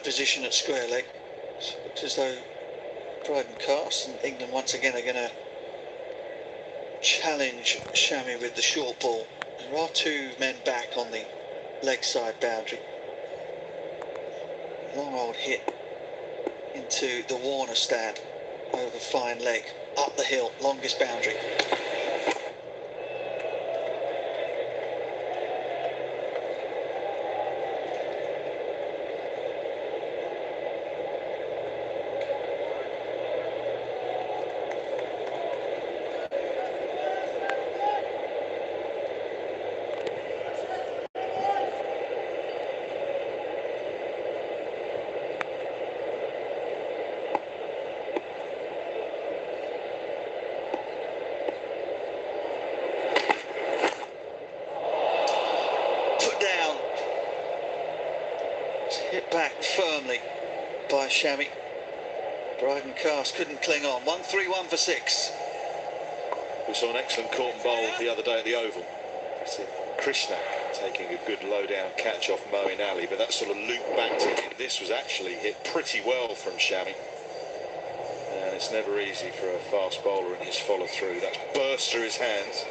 position at square leg. So it looks as though Dryden Cast and England once again are going to challenge Johny with the short ball. There are two men back on the leg side boundary. Long old hit into the Warner stand over fine leg, up the hill, longest boundary. Hit back firmly by Johny. Dryden Cast couldn't cling on. 1-3-1 for 6. We saw an excellent caught and bowl the other day at the Oval. Krishna taking a good low-down catch off Moeen Ali, but that sort of loop back to him. This was actually hit pretty well from Johny. And it's never easy for a fast bowler in his follow-through. That's burst through his hands.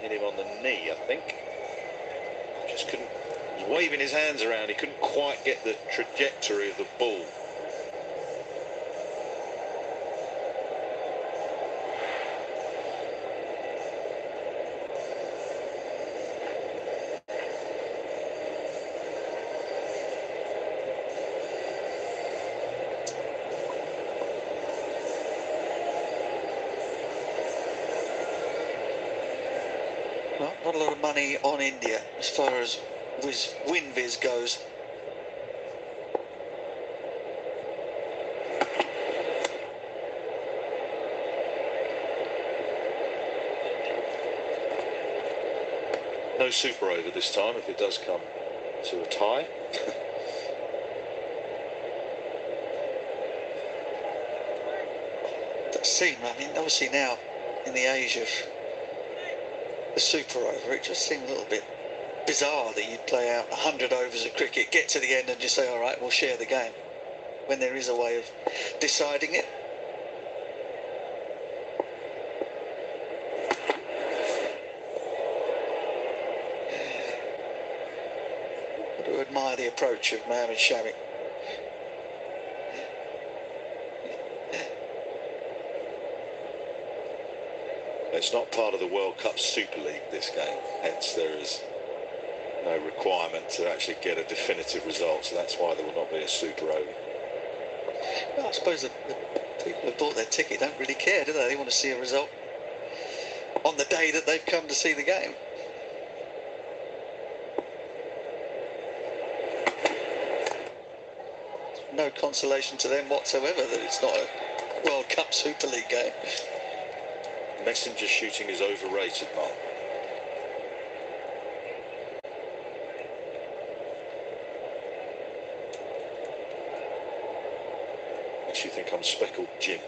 Hit him on the knee, I think. Just couldn't... He was waving his hands around. He couldn't quite get the trajectory of the ball. Well, not a lot of money on India as far as WinViz goes. No super over this time if it does come to a tie. That seemed, I mean, obviously now in the age of the super over, it just seemed a little bit bizarre that you'd play out 100 overs of cricket, get to the end and just say, all right, we'll share the game, when there is a way of deciding it. I do admire the approach of Mohammad Shami. It's not part of the World Cup Super League, this game, hence there is no requirement to actually get a definitive result, so that's why there will not be a super over. Well, I suppose the people who bought their ticket don't really care, do they? They want to see a result on the day that they've come to see the game. No consolation to them whatsoever that it's not a World Cup Super League game. Messenger shooting is overrated, Mark. Makes you think I'm speckled Jim.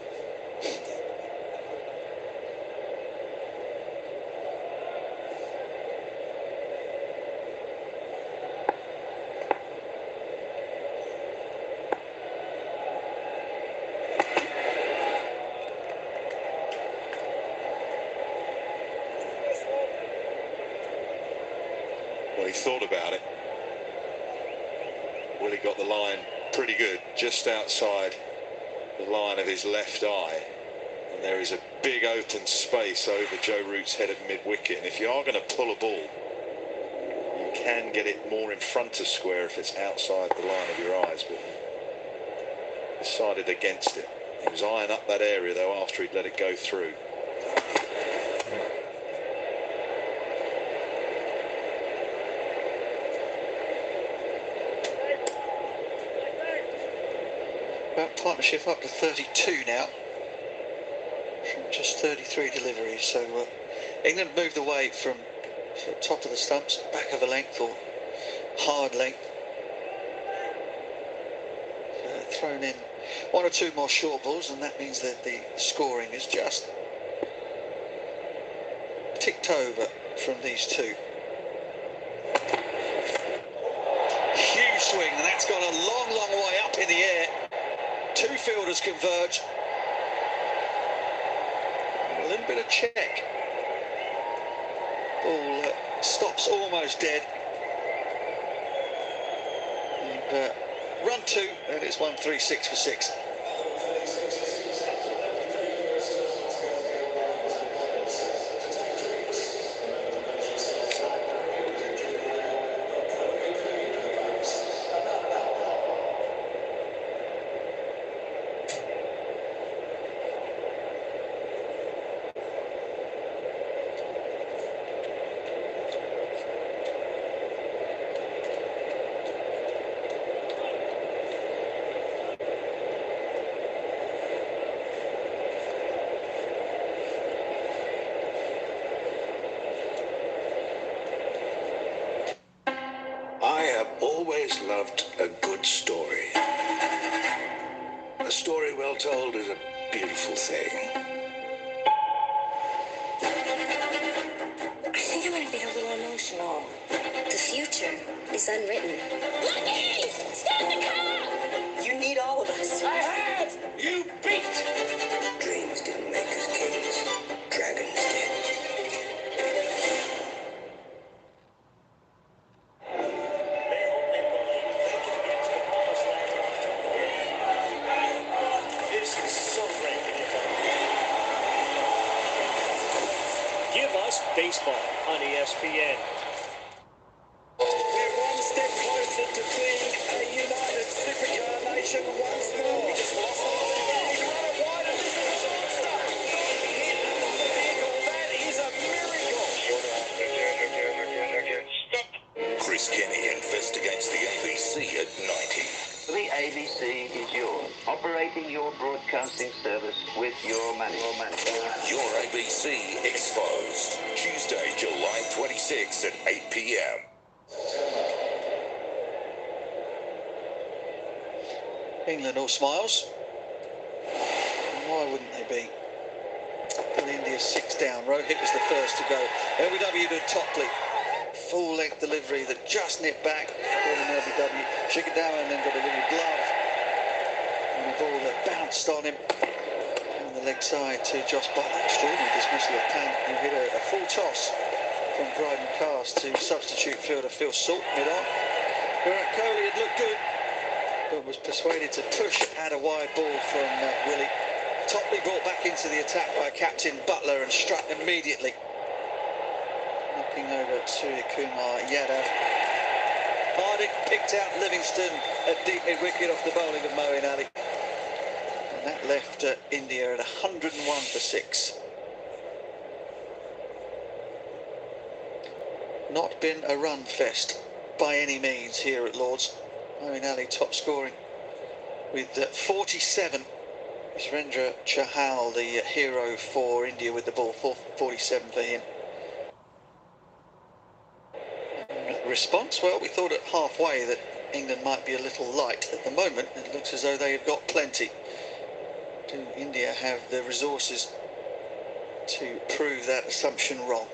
Well, he thought about it. Willie got the line pretty good, just outside the line of his left eye. And there is a big open space over Joe Root's head at mid-wicket. And if you are going to pull a ball, you can get it more in front of square if it's outside the line of your eyes. But he decided against it. He was eyeing up that area, though, after he'd let it go through. Partnership up to 32 now from just 33 deliveries, so England moved away from top of the stumps, back of the length or hard length, thrown in one or two more short balls, and that means that the scoring is just ticked over from these two. Huge swing, and that's gone a long fielders converge. A little bit of check. Ball stops almost dead. And, run 2, and it's 1-3-6 for 6. I have always loved a good story. A story well told is a beautiful thing. I think I'm gonna be a little emotional. The future is unwritten. Lucky! Stop the car! You need all of us. I have! You beat! Dreams didn't make us kings. Dragons did. Give us baseball on ESPN. We're one step closer to being a united supercar nation once more. That is a miracle. Chris Kenny investigates the ABC at 90. The ABC is yours, operating your broadcasting service with your money. Your ABC Exposed. Tuesday, July 26th at 8 p.m. England all smiles. Why wouldn't they be? And India's 6 down. Rohit was the first to go. LBW to Topley. Full length delivery that just nipped back. LBW. Shikadawa and then got a little glove. And the ball that bounced on him. On the leg side to Josh Butler. Extraordinary dismissal of Payne, who hit a full toss from Bryden Cast to substitute fielder Phil Salt mid-on. Virat Kohli had looked good, but was persuaded to push at a wide ball from Willie. Topley brought back into the attack by captain Butler and struck immediately. Knocking over Surya Kumar Yadav. Hardik picked out Livingston, a deep wicket off the bowling of Moeen Ali. And that left India at 101 for 6. Not been a run fest by any means here at Lord's. Moeen Ali top scoring with 47. Surendra Chahal, the hero for India with the ball, 47 for him. Response, well, we thought at halfway that England might be a little light. At the moment, it looks as though they have got plenty. Do India have the resources to prove that assumption wrong?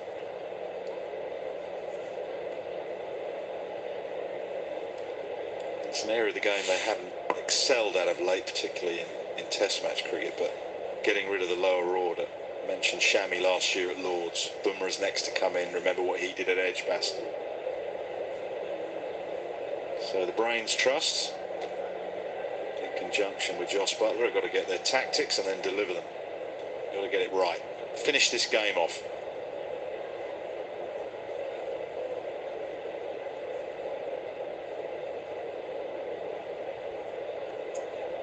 It's an area of the game they haven't excelled at of late, particularly in Test match cricket, but getting rid of the lower order. I mentioned Shami last year at Lord's. Bumrah's next to come in. Remember what he did at Edgbaston. So the brains trust, in conjunction with Josh Butler, have got to get their tactics and then deliver them. Got to get it right. Finish this game off.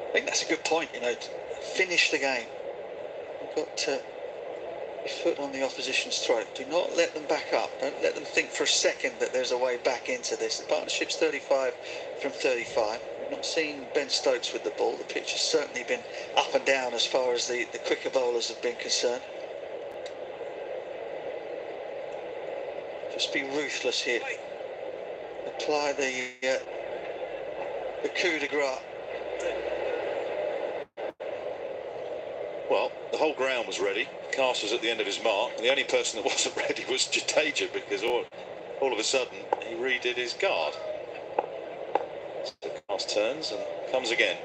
I think that's a good point, you know, to finish the game. You've got your foot on the opposition's throat. Do not let them back up. Don't let them think for a second that there's a way back into this. The partnership's 35 from 35. We've not seen Ben Stokes with the ball. The pitch has certainly been up and down as far as the quicker bowlers have been concerned. Just be ruthless here. Apply the coup de grace. Well, the whole ground was ready. Cast was at the end of his mark. And the only person that wasn't ready was Jadeja, because all of a sudden he redid his guard. So Cast turns and comes again.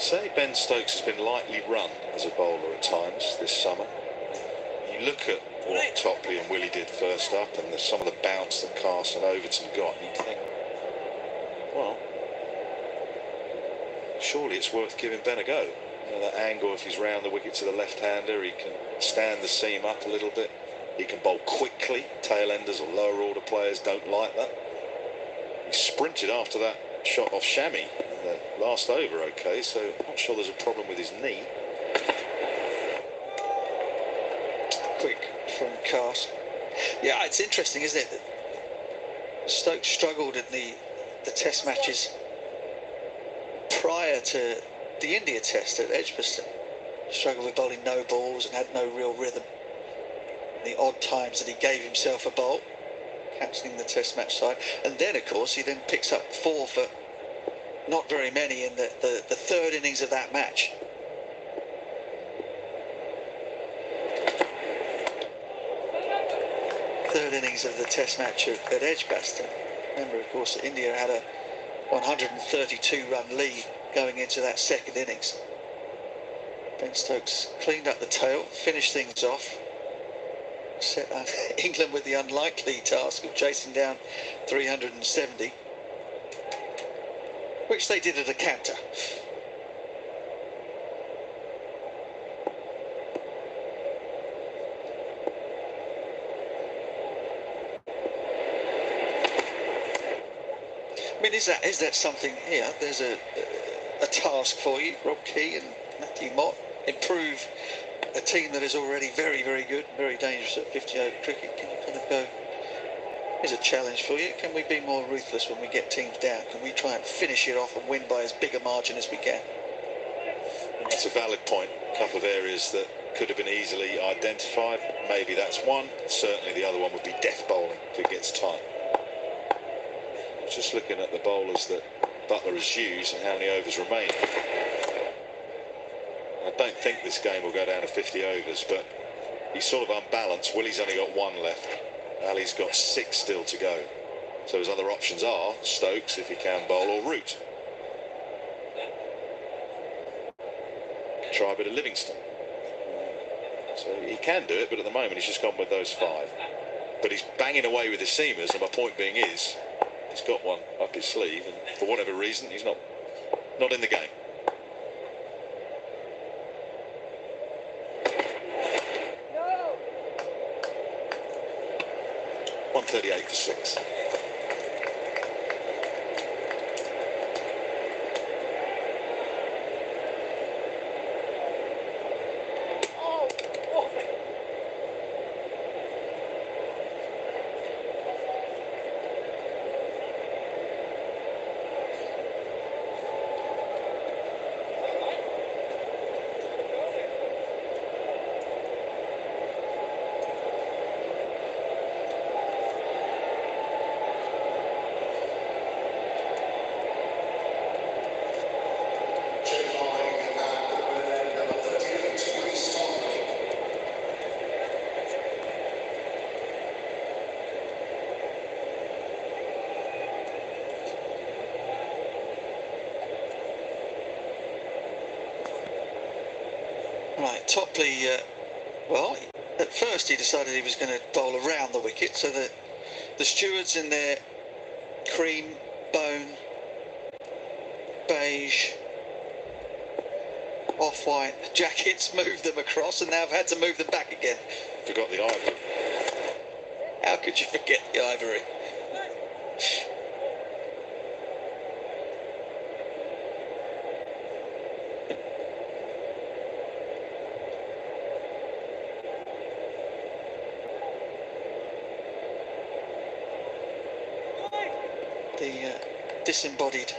Say Ben Stokes has been lightly run as a bowler at times this summer. You look at what Topley and Willie did first up and some of the bounce that Carson Overton got, and you think, well, surely it's worth giving Ben a go. You know, that angle, if he's round the wicket to the left-hander, he can stand the seam up a little bit. He can bowl quickly. Tail-enders or lower-order players don't like that. He sprinted after that shot off Shami in the last over, okay, so I'm not sure there's a problem with his knee. Quick from Carson. Yeah, it's interesting, isn't it, that Stokes struggled in the test matches prior to the India test at Edgbaston. Struggled with bowling no balls and had no real rhythm. The odd times that he gave himself a bowl, captaining the test match side. And then, of course, he then picks up 4 for not very many in the third innings of that match. Third innings of the test match at Edgbaston. Remember, of course, that India had a 132-run lead going into that second innings. Ben Stokes cleaned up the tail, finished things off, set England with the unlikely task of chasing down 370, which they did at a canter. I mean, is that something here? There's a task for you, Rob Key and Matthew Mott. Improve a team that is already very, very good, very dangerous at 50-over cricket. Can you kind of go, here's a challenge for you. Can we be more ruthless when we get teams down? Can we try and finish it off and win by as big a margin as we can? That's a valid point. A couple of areas that could have been easily identified. Maybe that's one. Certainly the other one would be death bowling if it gets tight. Just looking at the bowlers that Buttler has used and how many overs remain. I don't think this game will go down to 50 overs, but he's sort of unbalanced. Willie's only got 1 left. Ali's got 6 still to go. So his other options are Stokes, if he can bowl, or Root. Try a bit of Livingston. So he can do it, but at the moment he's just gone with those 5. But he's banging away with his seamers, and my point being is, he's got one up his sleeve, and for whatever reason, he's not in the game. No. 138 for 6. Right, Topley, well, at first he decided he was going to bowl around the wicket, so that the stewards in their cream, bone, beige, off-white jackets moved them across, and now have had to move them back again. Forgot the ivory. How could you forget the ivory? The disembodied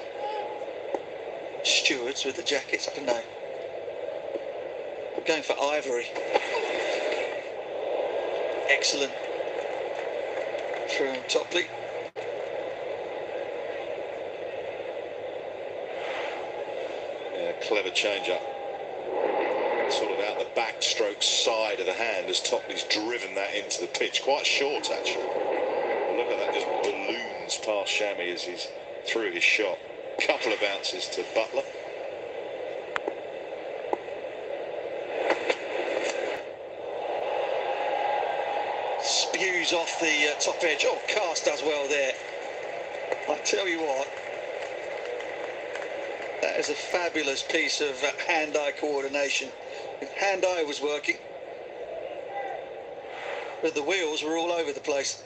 stewards with the jackets, but no. I'm going for ivory. Excellent from Topley. Yeah, clever change-up. Sort of out the backstroke side of the hand as Topley's driven that into the pitch. Quite short, actually. Well, look at that, just balloons past Shami as he's through his shot. Couple of bounces to Buttler. moves off the top edge. Oh, Cast does well there. I tell you what, that is a fabulous piece of hand-eye coordination. Hand-eye was working, but the wheels were all over the place.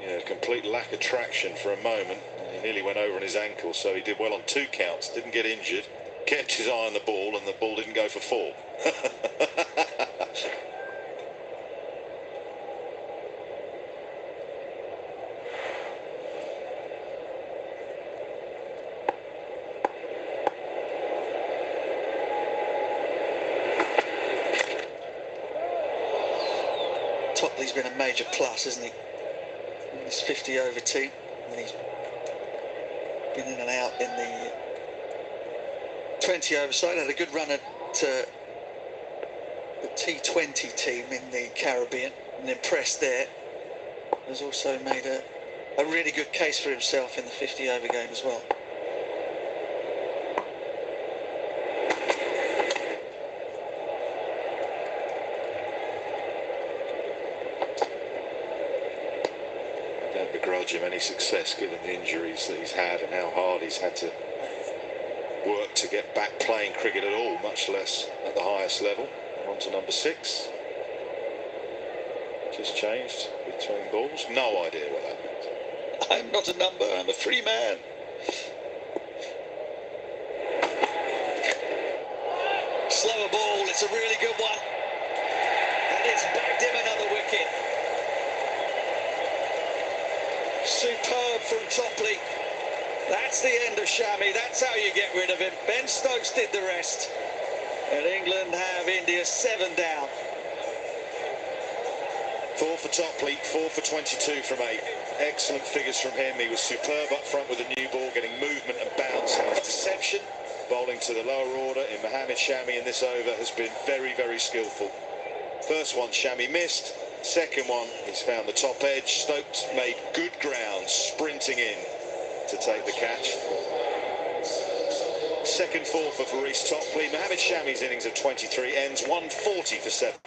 Yeah, complete lack of traction for a moment. He nearly went over on his ankle, so he did well on 2 counts, didn't get injured, kept his eye on the ball, and the ball didn't go for 4. Topley's been a major plus, hasn't he? In this 50 over team, and he's been in and out in the 20 over side. Had a good run at the T20 team in the Caribbean and impressed there. Has also made a really good case for himself in the 50 over game as well. Begrudge him any success given the injuries that he's had and how hard he's had to work to get back playing cricket at all, much less at the highest level. On to number 6. Just changed between balls. No idea what that means. I'm not a number, I'm a free man. Slower ball, it's a really good one. And it's bagged him another wicket. Superb from Topley. That's the end of Shami. That's how you get rid of him. Ben Stokes did the rest. And England have India 7 down. 4 for Topley, 4 for 22 from 8. Excellent figures from him. He was superb up front with the new ball, getting movement and bounce. And his deception, bowling to the lower order in Mohammad Shami in this over, has been very, very skillful. First one, Shami missed. Second one, he's found the top edge. Stokes made good ground, sprinting in to take the catch. Second 4 for Faris Topley. Mohammad Shami's innings of 23 ends 140 for 7.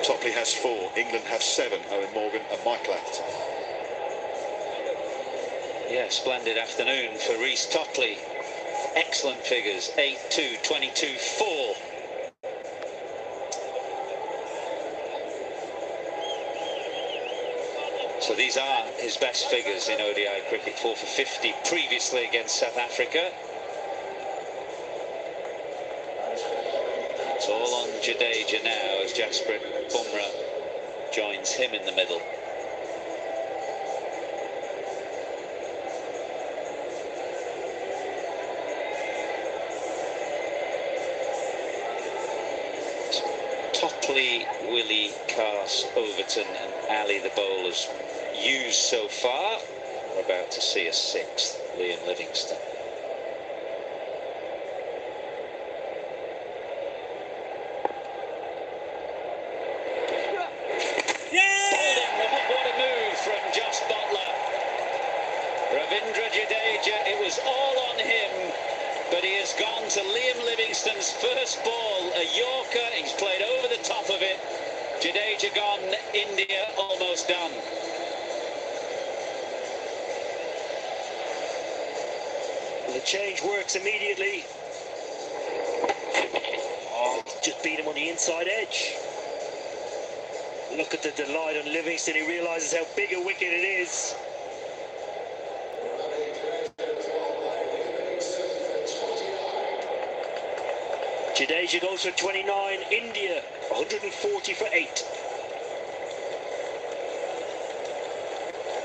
Topley has 4, England have 7, Owen Morgan and Mike Lafferty. Yeah, splendid afternoon for Reece Topley. Excellent figures, 8-2, 22-4. So these are his best figures in ODI cricket, 4 for 50 previously against South Africa. It's all on Jadeja now as Jasprit Bumrah joins him in the middle. Topley, Willie, Cast, Overton and Ali, the bowlers used so far. We're about to see a 6th, Liam Livingstone. It was all on him, but he has gone to Liam Livingstone's first ball, a Yorker. He's played over the top of it. Jadeja gone, India almost done. The change works immediately. Oh, just beat him on the inside edge. Look at the delight on Livingstone. He realises how big a wicket it is. Jadeja goes for 29, India 140 for 8.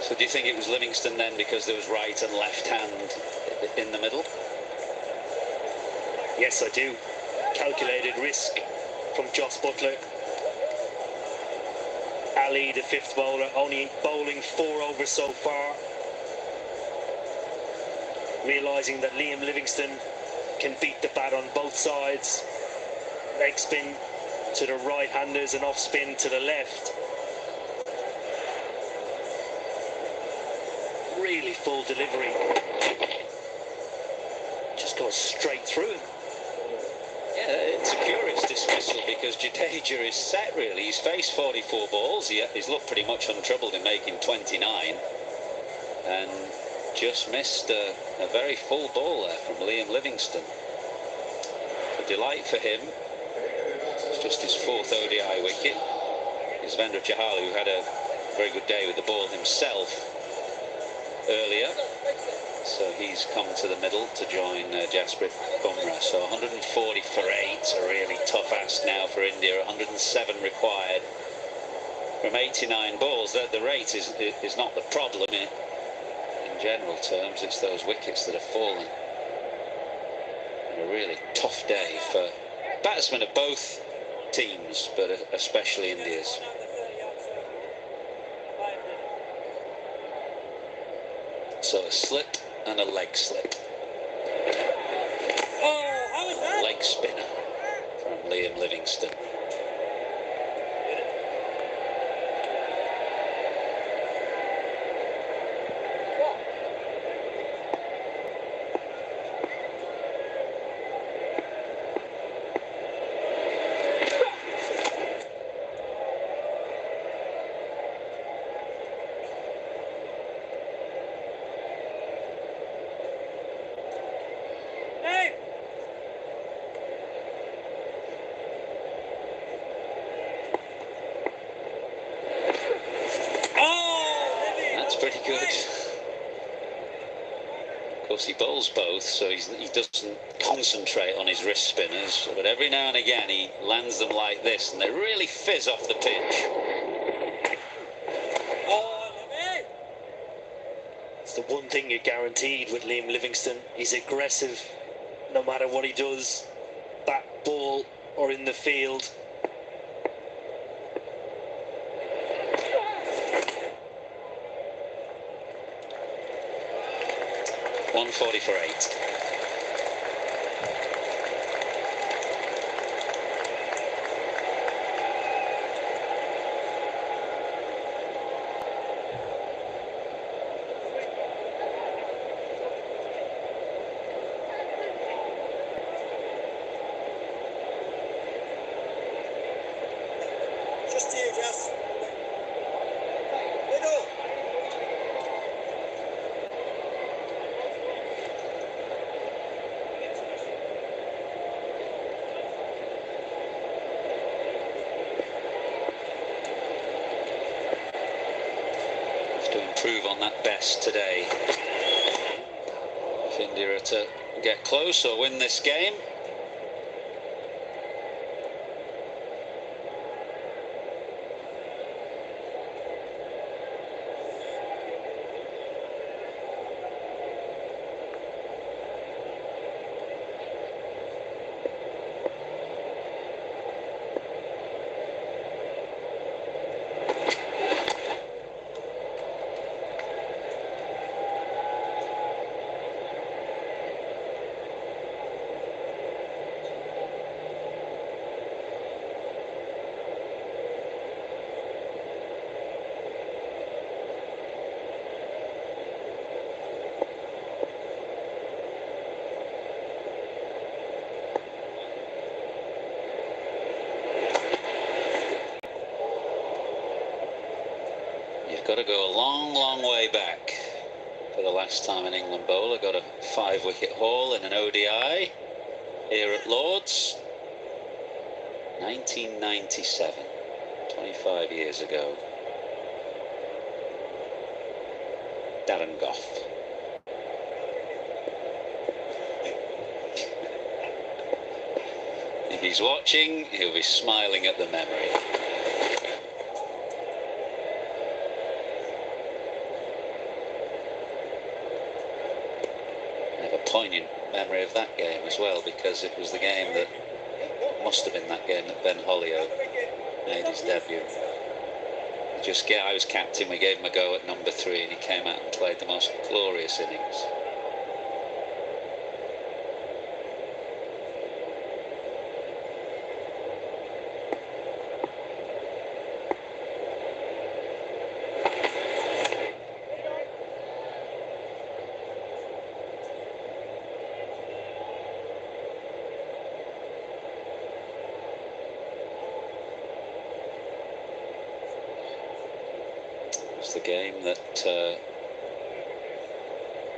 So do you think it was Livingstone then because there was right and left hand in the middle? Yes, I do. Calculated risk from Jos Buttler. Ali, the fifth bowler, only bowling 4 overs so far. Realising that Liam Livingstone can beat the bat on both sides. Leg spin to the right-handers and off spin to the left. Really full delivery. Just goes straight through him. Yeah, it's a curious dismissal because Jadeja is set really. He's faced 44 balls. He's looked pretty much untroubled in making 29. And just missed a very full ball there from Liam Livingstone. A delight for him. It's just his 4th ODI wicket. Yuzvendra Chahal, who had a very good day with the ball himself earlier. So he's come to the middle to join Jasprit Bumrah. So 140 for 8, a really tough ask now for India. 107 required from 89 balls. The rate is not the problem in general terms. It's those wickets that have fallen. And a really tough day for batsmen of both teams, but especially India's. So a slip and a leg slip. Leg spinner from Liam Livingstone. Pretty good. Of course, he bowls both, so he doesn't concentrate on his wrist spinners, but every now and again he lands them like this, and they really fizz off the pitch. It's the one thing you're guaranteed with Liam Livingstone. He's aggressive, no matter what he does, bat, ball, or in the field. 140 for 8. Just here, Jess. Improve on that best today. If India are to get close or win this game. Got to go a long way back for the last time an England bowler got a 5-wicket haul in an ODI here at Lord's. 1997, 25 years ago. Darren Gough. If he's watching, he'll be smiling at the memory. Poignant memory of that game as well, because it was the game that must have been that game that Ben Hollioake made his debut. I was captain, we gave him a go at number 3 and he came out and played the most glorious innings. The game that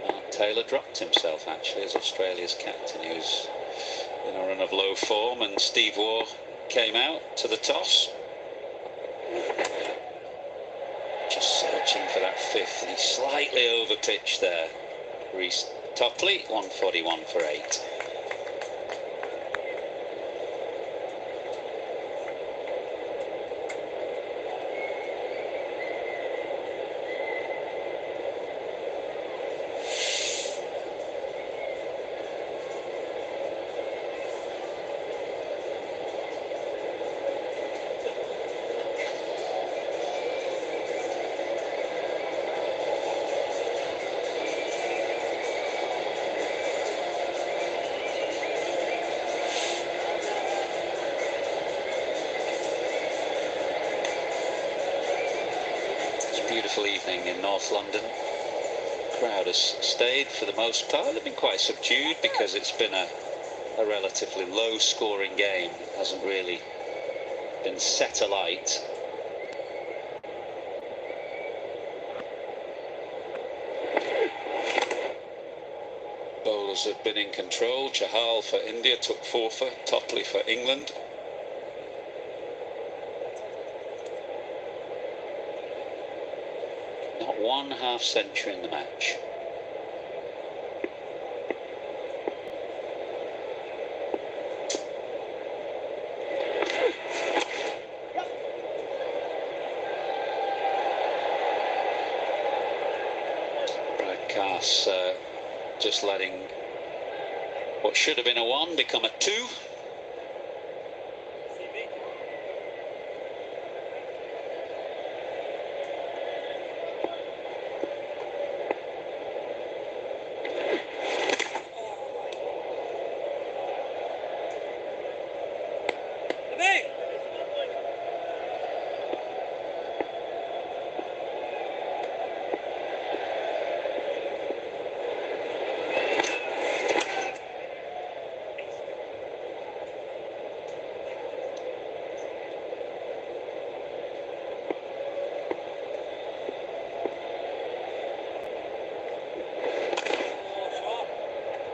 Mark Taylor dropped himself actually as Australia's captain. He was in a run of low form and Steve Waugh came out to the toss. Just searching for that 5th and he slightly over-pitched there. Reece Topley, 141 for 8. Beautiful evening in North London. Crowd has stayed for the most part. They've been quite subdued because it's been a relatively low scoring game. It hasn't really been set alight. Bowlers have been in control. Chahal for India took 4 for, Topley for England. Not 1 half century in the match. Broadcasts just letting what should have been a 1 become a 2.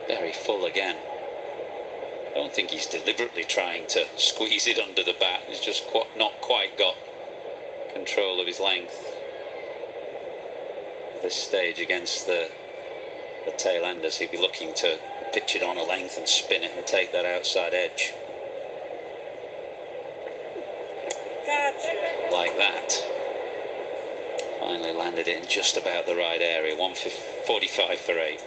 Very full again. I don't think he's deliberately trying to squeeze it under the bat. He's just not quite got control of his length. At this stage against the tail enders, he'd be looking to pitch it on a length and spin it and take that outside edge. Like that. Finally landed it in just about the right area. 145 for 8.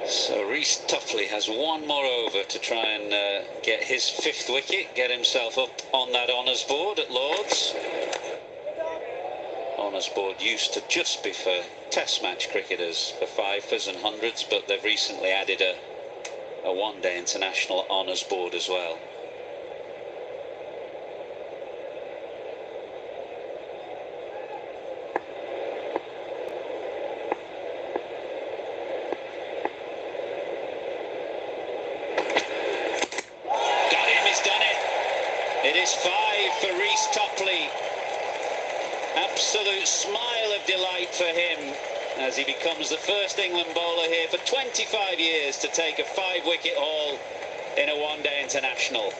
So Reece Topley has 1 more over to try and get his 5th wicket, get himself up on that honours board at Lord's. Honours board used to just be for test match cricketers, for fifers and hundreds, but they've recently added a one-day international honours board as well. It is 5 for Reece Topley. Absolute smile of delight for him as he becomes the first England bowler here for 25 years to take a 5-wicket haul in a one-day international.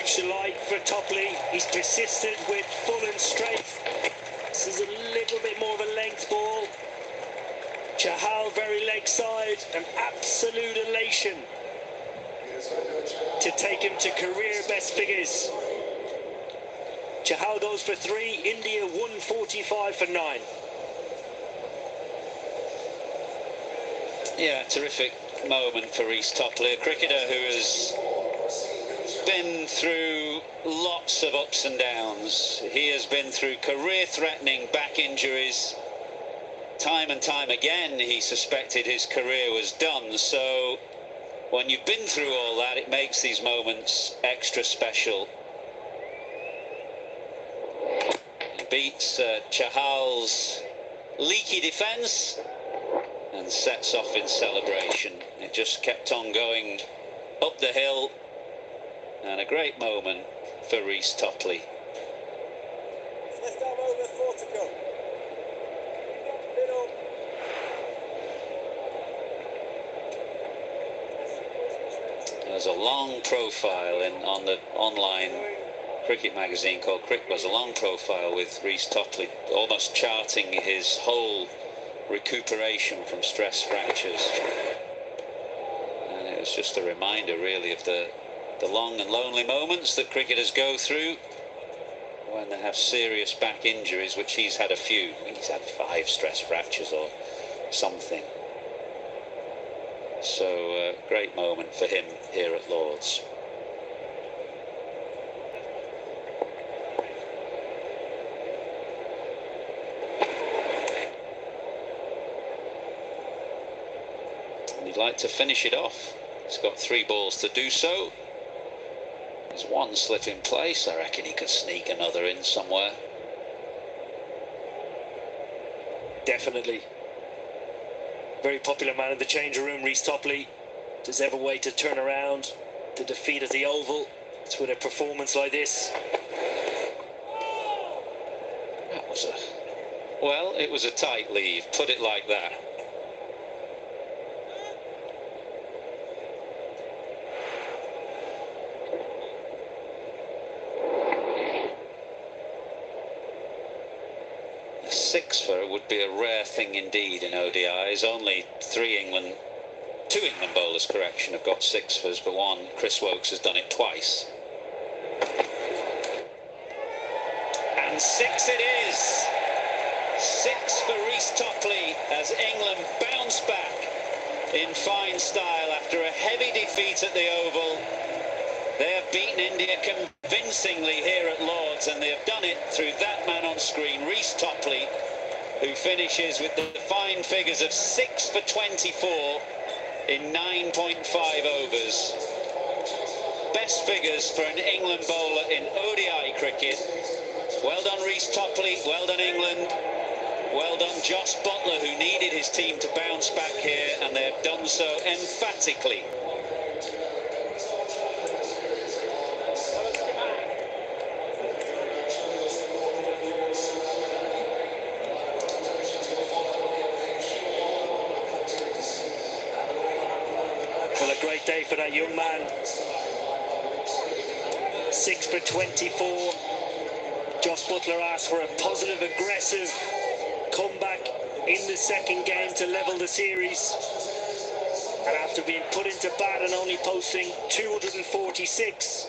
extra light for Topley. He's persisted with full and straight. This is a little bit more of a length ball. Chahal very leg side, an absolute elation to take him to career best figures. Chahal goes for 3, India 145 for 9. Yeah, terrific moment for Reece Topley, a cricketer who has been through lots of ups and downs. He has been through career-threatening back injuries. Time and time again he suspected his career was done, so when you've been through all that, it makes these moments extra special. He beats Chahal's leaky defence and sets off in celebration. It just kept on going up the hill, and a great moment for Reece Topley. Left arm over, 4 to go. Middle. There's a long profile on the online cricket magazine called Cricket. Was a long profile with Reece Topley, almost charting his whole recuperation from stress fractures, and it was just a reminder really of the long and lonely moments that cricketers go through when they have serious back injuries, which he's had a few. I think he's had 5 stress fractures or something. So great moment for him here at Lord's. He'd like to finish it off. He's got 3 balls to do so. There's 1 slip in place. I reckon he could sneak another in somewhere. Definitely. Very popular man in the changing room, Reece Topley. If there's ever a way to turn around the defeat at the Oval, it's with a performance like this. That was well, it was a tight leave, put it like that. A 6-fer would be a rare thing indeed in ODIs. Only 2 England bowlers, correction, have got 6-fers, but 1, Chris Woakes, has done it twice. And 6 it is. 6 for Reece Topley as England bounce back in fine style after a heavy defeat at the Oval. They have beaten India convincingly here at Lord's, and they have done it through that man on screen, Reece Topley, who finishes with the fine figures of 6 for 24 in 9.5 overs. Best figures for an England bowler in ODI cricket. Well done, Reece Topley. Well done, England. Well done, Josh Buttler, who needed his team to bounce back here, and they have done so emphatically. Well, a great day for that young man. 6 for 24. Josh Buttler asked for a positive, aggressive comeback in the second game to level the series. And after being put into bat and only posting 246,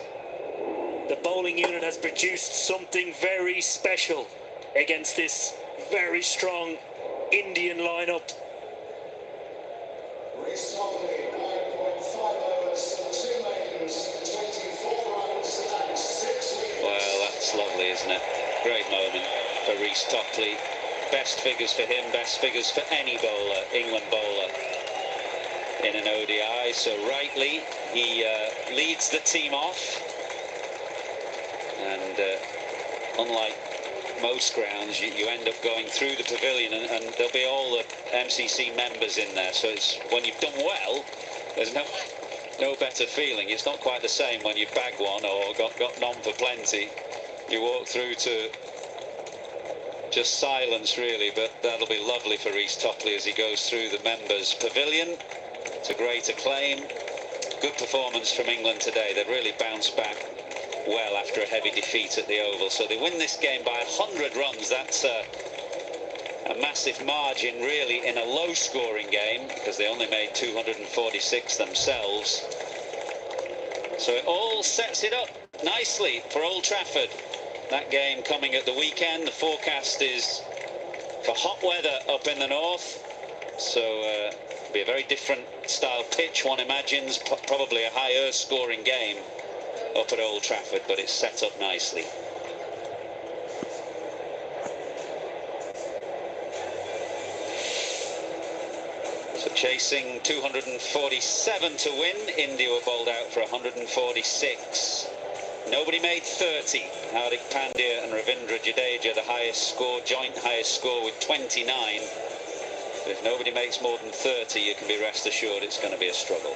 the bowling unit has produced something very special against this very strong Indian lineup. Well, that's lovely, isn't it? Great moment for Reece Topley. Best figures for him, best figures for any bowler, England bowler, in an ODI. So rightly, he leads the team off. And unlike most grounds, you end up going through the pavilion, and there'll be all the MCC members in there. So it's when you've done well, there's no better feeling. It's not quite the same when you bag one or got none for plenty. You walk through to just silence, really, but that'll be lovely for Reece Topley as he goes through the members' pavilion to great acclaim. Good performance from England today. They've really bounced back well after a heavy defeat at the Oval. So they win this game by 100 runs. That's a massive margin, really, in a low-scoring game, because they only made 246 themselves. So it all sets it up nicely for Old Trafford. That game coming at the weekend. The forecast is for hot weather up in the north. So it'll be a very different style pitch, one imagines. Probably a higher scoring game up at Old Trafford, but it's set up nicely. So chasing 247 to win. India were bowled out for 146. Nobody made 30. Hardik Pandya and Ravindra Jadeja, the highest score, joint highest score with 29. But if nobody makes more than 30, you can be rest assured it's going to be a struggle.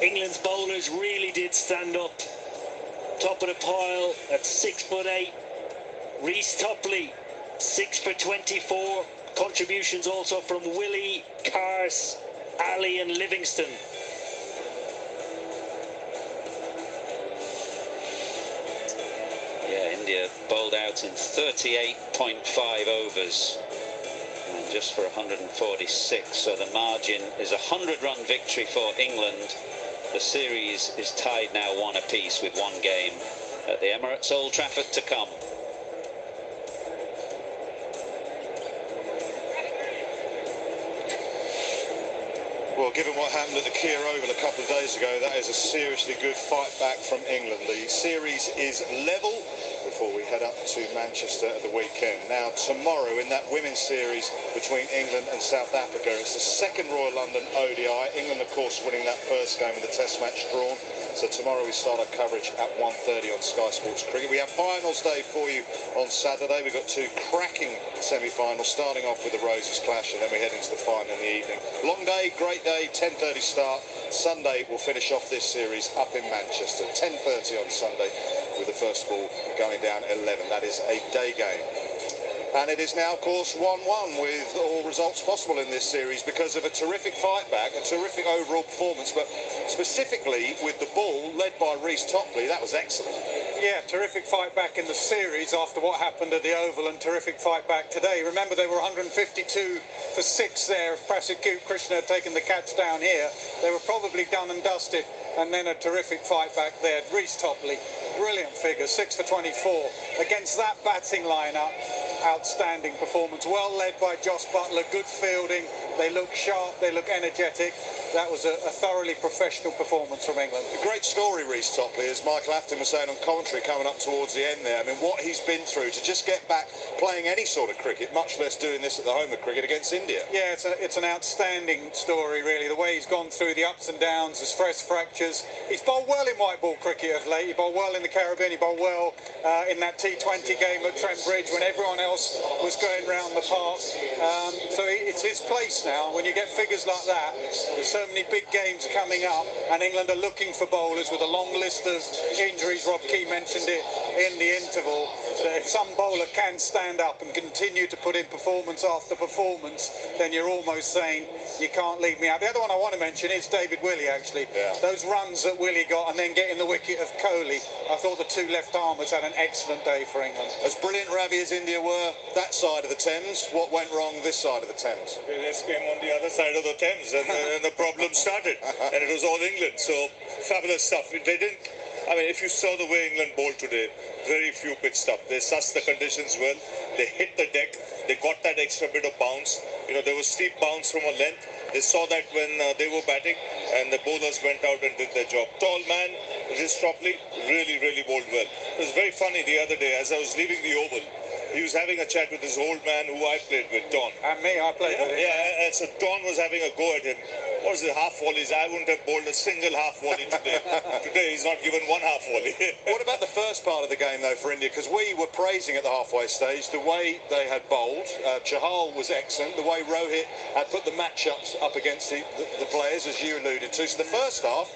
England's bowlers really did stand up. Top of the pile at 6'8". Reece Topley, 6 for 24. Contributions also from Willie, Cars, Ali and Livingston. Yeah, India bowled out in 38.5 overs and just for 146. So the margin is a 100-run victory for England. The series is tied now 1 apiece with one game at the Emirates Old Trafford to come. Well, given what happened at the Kia Oval a couple of days ago, that is a seriously good fight back from England. The series is level before we head up to Manchester at the weekend. Now, tomorrow in that women's series between England and South Africa, it's the second Royal London ODI. England, of course, winning that first game with the Test match drawn. So tomorrow we start our coverage at 1:30 on Sky Sports Cricket. We have finals day for you on Saturday. We've got 2 cracking semi-finals, starting off with the Roses clash, and then we head into the final in the evening. Long day, great day, 10:30 start. Sunday we'll finish off this series up in Manchester, 10:30 on Sunday, with the first ball going down at 11. That is a day game. And it is now, of course, 1-1 with all results possible in this series because of a terrific fight back, a terrific overall performance, but specifically with the ball led by Reece Topley. That was excellent. Yeah, terrific fight back in the series after what happened at the Oval, and terrific fight back today. Remember, they were 152 for 6 there. If Prasidh Krishna had taken the catch down here, they were probably done and dusted. And then a terrific fight back there. Reece Topley, brilliant figure, 6 for 24. Against that batting lineup, outstanding performance. Well led by Jos Buttler, good fielding. They look sharp, they look energetic. That was a thoroughly professional performance from England. A great story, Reece Topley, as Michael Afton was saying on commentary coming up towards the end there. I mean, what he's been through to just get back playing any sort of cricket, much less doing this at the home of cricket against India. Yeah, it's an outstanding story, really. The way he's gone through the ups and downs, the stress fractures. He's bowled well in white ball cricket of late. He bowled well in the Caribbean. He bowled well in that T20 game at Trent Bridge when everyone else was going round the park. So it's his place now. When you get figures like that, there's so many big games coming up, and England are looking for bowlers with a long list of injuries. Rob Key mentioned it in the interval. So if some bowler can stand up and continue to put in performance after performance, then you're almost saying you can't leave me out. The other one I want to mention is David Willey, actually. Yeah. Those runs that Willey got and then getting the wicket of Kohli, I thought the 2 left-armers had an excellent day for England. As brilliant, Ravi, as India were that side of the Thames, what went wrong this side of the Thames? Let's came on the other side of the Thames, and the problem started, and it was all England. So fabulous stuff. They didn't. I mean, if you saw the way England bowled today, very few pitch stop. They sussed the conditions well. They hit the deck. They got that extra bit of bounce. You know, there was steep bounce from a length. They saw that when they were batting, and the bowlers went out and did their job. Tall man, Reece Topley, really bowled well. It was very funny the other day as I was leaving the Oval. He was having a chat with this old man who I played with, Don. And me, I played with him. Yeah, and so Don was having a go at him. What was it, half volleys? I wouldn't have bowled a single half volley today. Today he's not given one half volley. What about the first part of the game, though, for India? Because we were praising at the halfway stage the way they had bowled. Chahal was excellent. The way Rohit had put the matchups up against the players, as you alluded to. So the first half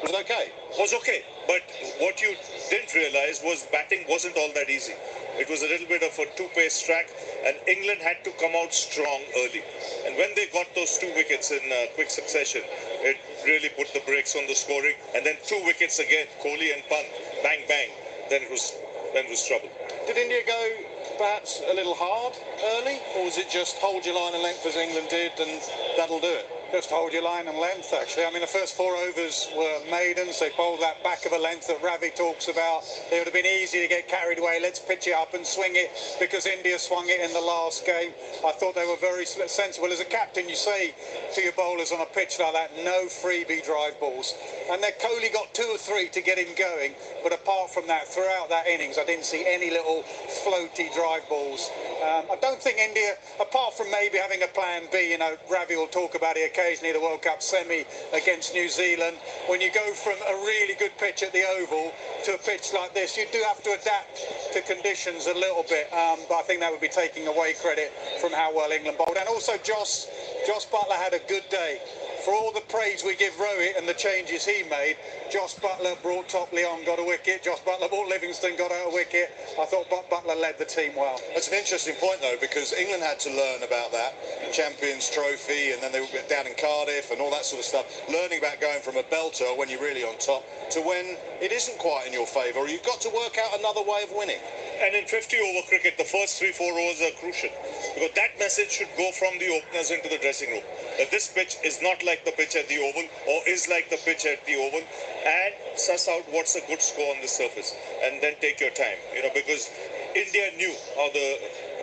was okay. Was okay. But what you didn't realise was batting wasn't all that easy. It was a little bit of a two-pace track, and England had to come out strong early. And when they got those 2 wickets in quick succession, it really put the brakes on the scoring. And then 2 wickets again, Kohli and Pant, bang, bang. Then it was trouble. Did India go perhaps a little hard early, or was it just hold your line and length as England did and that'll do it? Just hold your line and length, actually. I mean, the first 4 overs were maidens. They bowled that back of a length that Ravi talks about. It would have been easy to get carried away. Let's pitch it up and swing it, because India swung it in the last game. I thought they were very sensible. As a captain, you say to your bowlers on a pitch like that, no freebie drive balls. And then Kohli got 2 or 3 to get him going. But apart from that, throughout that innings, I didn't see any little floaty drive balls. I don't think India, apart from maybe having a plan B, you know, Ravi will talk about it occasionally, the World Cup semi against New Zealand. When you go from a really good pitch at the Oval to a pitch like this, you do have to adapt to conditions a little bit. But I think that would be taking away credit from how well England bowled. And also Joss Buttler had a good day. For all the praise we give Rohit and the changes he made, Joss Buttler brought Top Leon, got a wicket. Joss Buttler brought Livingston, got out a wicket. I thought Buttler led the team well. That's an interesting point, though, because England had to learn about that Champions Trophy, and then they were down in Cardiff and all that sort of stuff, learning about going from a belter when you're really on top to when it isn't quite in your favour, or you've got to work out another way of winning. And in 50-over cricket, the first 3-4 overs are crucial, because that message should go from the openers into the dressing room. That this pitch is not like the pitch at the Oval, or is like the pitch at the Oval, and suss out what's a good score on the surface, and then take your time. You know, because India knew how the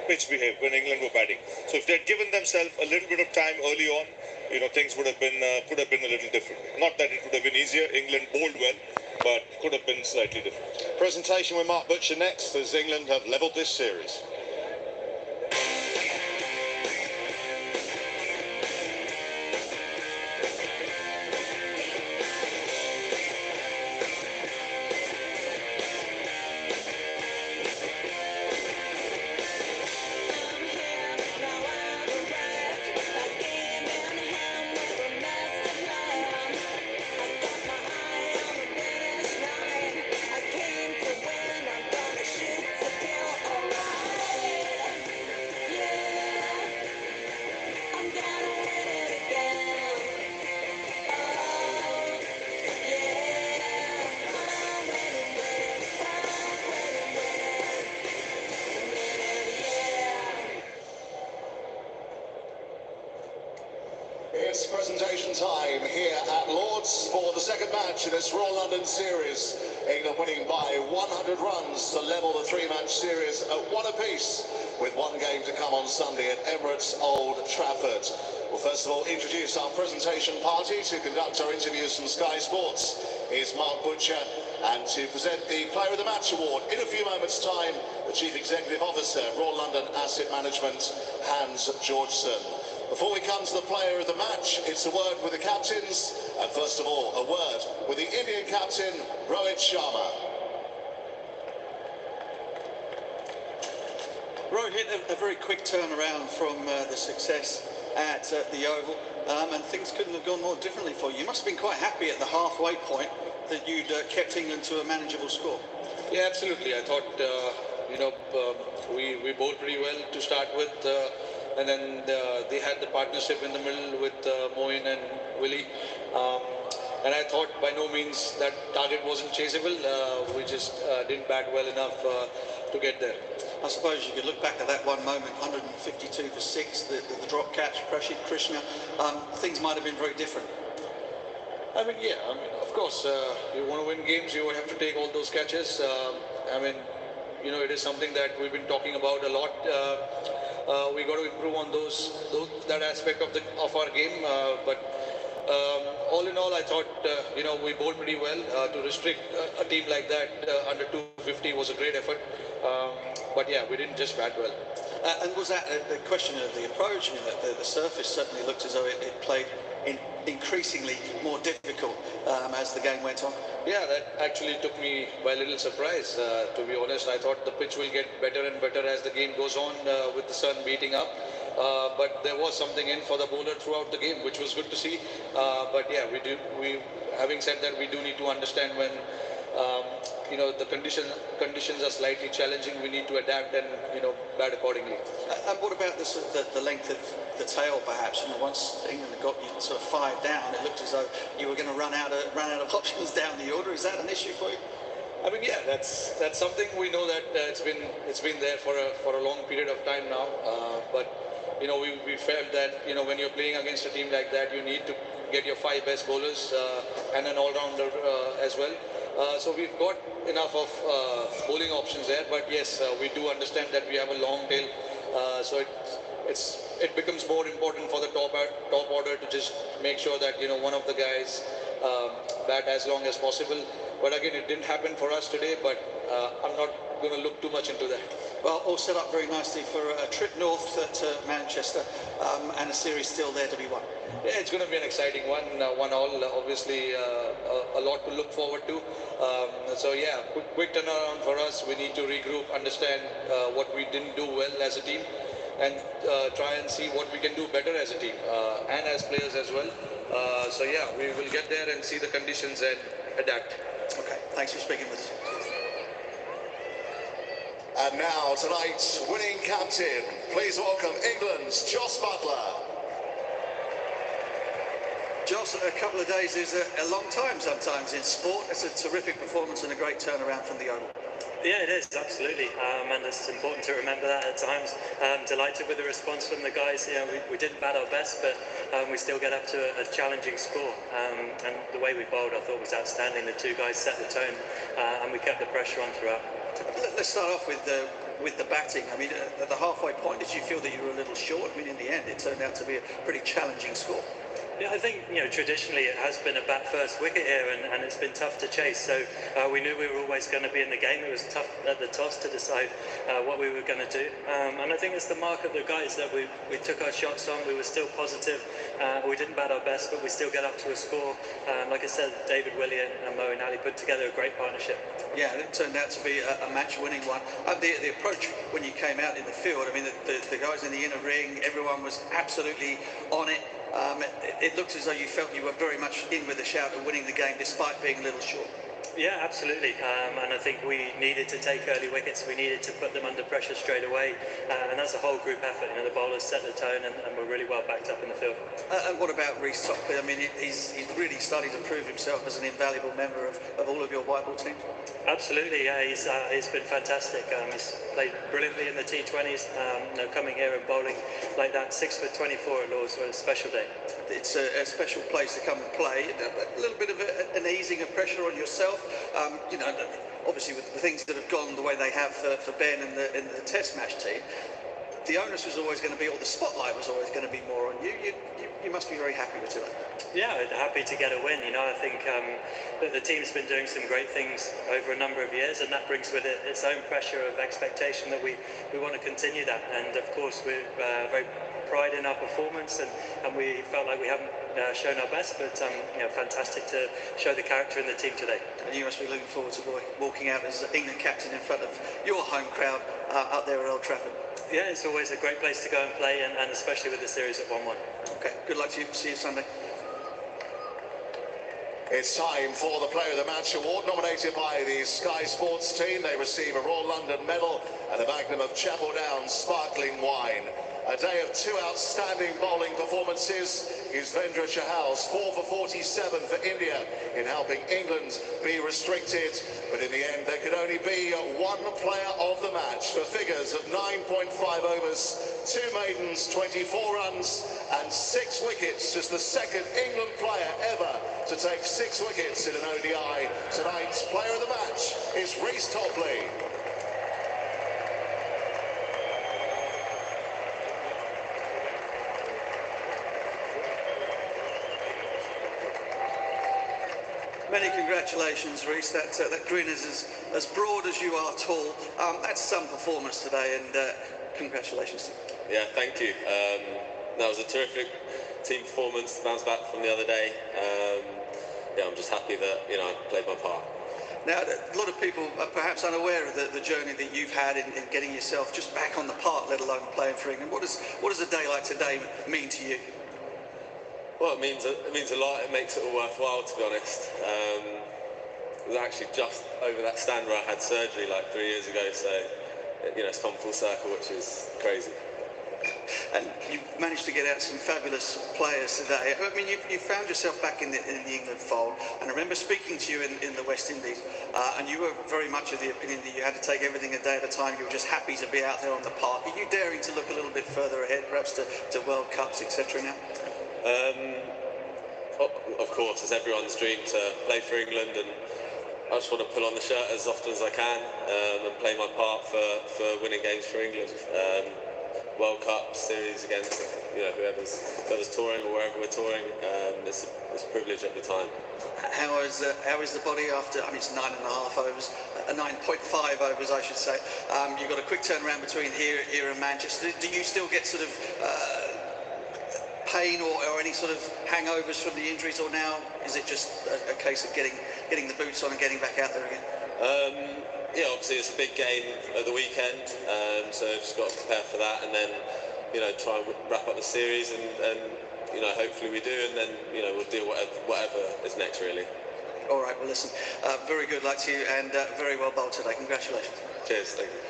pitch behaved when England were batting. So if they'd given themselves a little bit of time early on, you know, things would have been could have been a little different. Not that it would have been easier. England bowled well, but could have been slightly different. Presentation with Mark Butcher next, as England have levelled this series. It's presentation time here at Lord's for the second match in this Royal London series. England winning by 100 runs to level the 3-match series at 1 apiece, with 1 game to come on Sunday at Emirates Old Trafford. We'll first of all introduce our presentation party. To conduct our interviews from Sky Sports is Mark Butcher, and to present the Player of the Match award in a few moments' time, the Chief Executive Officer, Royal London Asset Management, Hans Georgeson. Before we come to the Player of the Match, it's a word with the captains, and first of all, a word with the Indian captain, Rohit Sharma. Rohit, a very quick turnaround from the success at the Oval, and things couldn't have gone more differently for you. You must have been quite happy at the halfway point that you'd kept England to a manageable score. Yeah, absolutely. I thought, we bowled pretty well to start with. And then they had the partnership in the middle with Moeen and Willie. And I thought by no means that target wasn't chaseable. We just didn't bat well enough to get there. I suppose you could look back at that one moment, 152 for 6, the drop catch, Krishna. Things might have been very different. I mean, yeah, of course, you want to win games, you have to take all those catches. It is something that we've been talking about a lot. We got to improve on that aspect of our game. But all in all, I thought we bowled pretty well. To restrict a team like that under 250 was a great effort. But yeah, we didn't just bat well. And was that a question of the approach? I mean, the surface certainly looked as though it played increasingly more difficult as the game went on. Yeah, that actually took me by a little surprise, to be honest. I thought the pitch will get better and better as the game goes on with the sun beating up. But there was something in for the bowler throughout the game, which was good to see. But yeah, having said that, we do need to understand when the conditions are slightly challenging. We need to adapt and bat accordingly. And what about the length of the tail, perhaps? Once England got you sort of 5 down, it looked as though you were going to run out of options down the order. Is that an issue for you? I mean, yeah, that's something we know that it's been there for a long period of time now. But we felt that when you're playing against a team like that, you need to get your 5 best bowlers and an all-rounder as well. So we've got enough of bowling options there. But yes, we do understand that we have a long tail. So it becomes more important for the top order to just make sure that one of the guys bat as long as possible. But again, it didn't happen for us today, but I'm not going to look too much into that. Well, all set up very nicely for a trip north to Manchester and a series still there to be won. Yeah, it's going to be an exciting one. 1-1, obviously a lot to look forward to. So yeah, quick turnaround for us. We need to regroup, understand what we didn't do well as a team, and try and see what we can do better as a team and as players as well. So yeah, we will get there and see the conditions and adapt. Okay, thanks for speaking with us. And now tonight's winning captain, please welcome England's Jos Buttler. Jos, a couple of days is a long time sometimes in sport. It's a terrific performance and a great turnaround from the Oval. Yeah, it is, absolutely. And it's important to remember that at times. Delighted with the response from the guys. We didn't bat our best, but we still get up to a challenging score. And the way we bowled, I thought, was outstanding. The 2 guys set the tone, and we kept the pressure on throughout. Let's start off with the batting. I mean, at the halfway point, did you feel that you were a little short? I mean, in the end, it turned out to be a pretty challenging score. Yeah, I think traditionally it has been a bat first wicket here, and it's been tough to chase. So we knew we were always going to be in the game. It was tough at the toss to decide what we were going to do. And I think it's the mark of the guys that we took our shots on. We were still positive. We didn't bat our best, but we still get up to a score. Like I said, David Willey and Moeen Ali put together a great partnership. Yeah, it turned out to be a match-winning one. The approach when you came out in the field, I mean, the guys in the inner ring, everyone was absolutely on it. It looked as though you felt you were very much in with a shout of winning the game despite being a little short. Yeah, absolutely. And I think we needed to take early wickets. We needed to put them under pressure straight away. And that's a whole group effort. The bowlers set the tone and we're really well backed up in the field. And what about Reece Topley? I mean, he's really starting to prove himself as an invaluable member of all of your white ball team. Absolutely, yeah. He's been fantastic. He's played brilliantly in the T20s. Coming here and bowling like that, 6 for 24 at Lord's was a special day. It's a special place to come and play. A little bit of an easing of pressure on yourself. Obviously with the things that have gone the way they have for Ben and the Test match team, the onus was always going to be, or the spotlight was always going to be more on you. You must be very happy with today. Yeah, happy to get a win. I think that the team's been doing some great things over a number of years, and that brings with it its own pressure of expectation that we want to continue that. And of course, we're very pride in our performance, and we felt like we haven't shown our best, but fantastic to show the character in the team today. And you must be looking forward to walking out as England captain in front of your home crowd up there at Old Trafford. Yeah, it's always a great place to go and play, and especially with the series at 1-1. Okay, good luck to you. See you Sunday. It's time for the Player of the Match award, nominated by the Sky Sports team. They receive a Royal London medal and a magnum of Chapel Downs sparkling wine. A day of 2 outstanding bowling performances. Yuzvendra Chahal's 4 for 47 for India in helping England be restricted. But in the end, there could only be one player of the match for figures of 9.5 overs, 2 maidens, 24 runs and 6 wickets. Just the second England player ever to take 6 wickets in an ODI. Tonight's player of the match is Reece Topley. Many congratulations, Reece. That grin is as broad as you are tall. That's some performance today, and congratulations. Yeah, thank you. That was a terrific team performance, bounce back from the other day. Yeah, I'm just happy that I played my part. Now, a lot of people are perhaps unaware of the journey that you've had in getting yourself just back on the park, let alone playing for England. What does a day like today mean to you? Well, it means a lot. It makes it all worthwhile, to be honest. was actually just over that stand where I had surgery like 3 years ago. So, you know, it's come full circle, which is crazy. And you managed to get out some fabulous players today. I mean, you found yourself back in the England fold. And I remember speaking to you in the West Indies, and you were very much of the opinion that you had to take everything a day at a time. You were just happy to be out there on the park. Are you daring to look a little bit further ahead, perhaps to World Cups, etc. now? Of course, it's everyone's dream to play for England, and I just want to pull on the shirt as often as I can and play my part for winning games for England. World Cup series against whoever's touring or wherever we're touring. It's a privilege at the time. How is the body after? I mean, it's 9.5 overs, 9.5 overs, I should say. You've got a quick turnaround between here and Manchester. Do you still get sort of pain or any sort of hangovers from the injuries, or now is it just a case of getting the boots on and getting back out there again? Yeah, obviously it's a big game at the weekend, so just got to prepare for that, and then try and wrap up the series, and hopefully we do, and then we'll deal whatever is next, really. All right, well listen, very good luck to you, and very well bowled today. Congratulations. Cheers, thank you.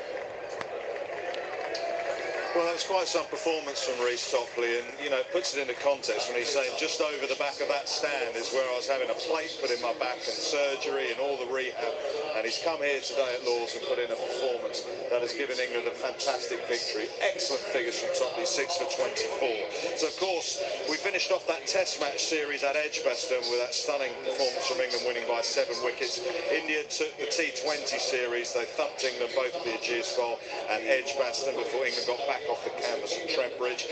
Well, that's quite some performance from Reece Topley, and it puts it into context when he's saying just over the back of that stand is where I was having a plate put in my back and surgery and all the rehab, and he's come here today at Lord's and put in a performance that has given England a fantastic victory. Excellent figures from Topley, 6 for 24. So of course we finished off that Test match series at Edgbaston with that stunning performance from England, winning by 7 wickets. India took the T20 series, they thumped England both at the Ageas Bowl and Edgbaston before England got back off the canvas at Trent Bridge.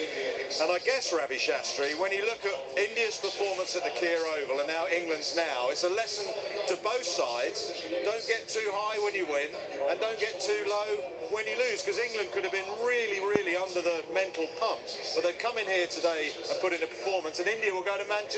And I guess, Ravi Shastri, when you look at India's performance at the Kia Oval and now England's now, it's a lesson to both sides. Don't get too high when you win and don't get too low when you lose, because England could have been really, really under the mental pump. But they've come in here today and put in a performance, and India will go to Manchester